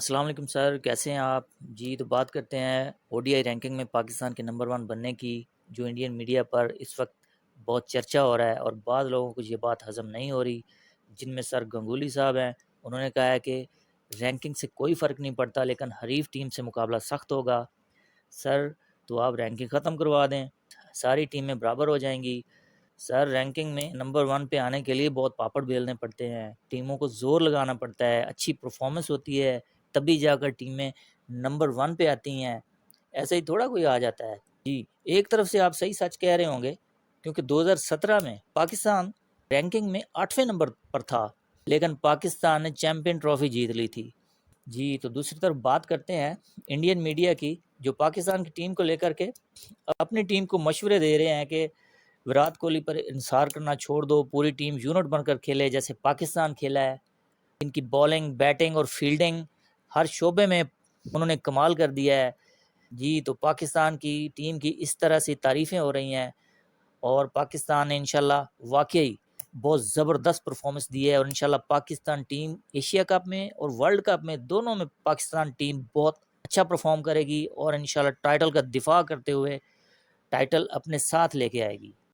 السلام علیکم سر، کیسے ہیں آپ؟ جی تو بات کرتے ہیں او ڈی آئی رینکنگ میں پاکستان کے نمبر 1 بننے کی، جو انڈین میڈیا پر اس وقت بہت چرچا ہو رہا ہے اور بعض لوگوں کو یہ بات ہضم نہیں ہو رہی، جن میں سر گنگولی صاحب ہیں۔ انہوں نے کہا ہے کہ رینکنگ سے کوئی فرق نہیں پڑتا، لیکن حریف ٹیم سے مقابلہ سخت ہوگا۔ سر تو آپ رینکنگ ختم کروا دیں، ساری ٹیمیں برابر ہو جائیں گی۔ سر رینکنگ میں نمبر 1 پہ آنے کے لیے بہت پاپڑ بیلنے پڑتے ہیں، ٹیموں کو زور لگانا پڑتا ہے، اچھی پرفارمنس ہوتی ہے، تبھی جا کر ٹیمیں نمبر 1 پہ آتی ہیں۔ ایسے ہی تھوڑا کوئی آ جاتا ہے۔ جی ایک طرف سے آپ صحیح سچ کہہ رہے ہوں گے، کیونکہ 2017 میں پاکستان رینکنگ میں 8ویں نمبر پر تھا، لیکن پاکستان نے چیمپئن ٹرافی جیت لی تھی۔ جی تو دوسری طرف بات کرتے ہیں انڈین میڈیا کی، جو پاکستان کی ٹیم کو لے کر کے اپنی ٹیم کو مشورے دے رہے ہیں کہ وراٹ کوہلی پر انحصار کرنا چھوڑ دو، پوری ٹیم یونٹ بن کر کھیلے جیسے پاکستان کھیلا ہے۔ ان کی بالنگ، بیٹنگ اور فیلڈنگ ہر شعبے میں انہوں نے کمال کر دیا ہے۔ جی تو پاکستان کی ٹیم کی اس طرح سے تعریفیں ہو رہی ہیں، اور پاکستان نے انشاءاللہ واقعی بہت زبردست پرفارمنس دی ہے، اور انشاءاللہ پاکستان ٹیم ایشیا کپ میں اور ورلڈ کپ میں دونوں میں پاکستان ٹیم بہت اچھا پرفارم کرے گی، اور انشاءاللہ ٹائٹل کا دفاع کرتے ہوئے ٹائٹل اپنے ساتھ لے کے آئے گی۔